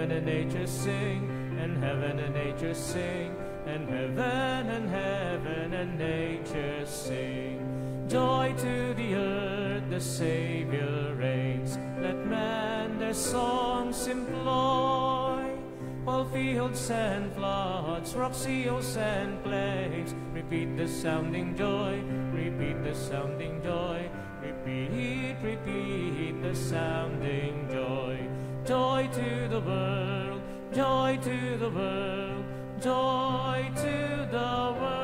heaven and nature sing, and heaven and nature sing, and heaven and nature sing. Joy to the earth, the Savior reigns. Let man their songs employ, while fields and floods, rock, seals and plains repeat the sounding joy, repeat the sounding joy, repeat the sounding joy. Joy to the world, joy to the world, joy to the world.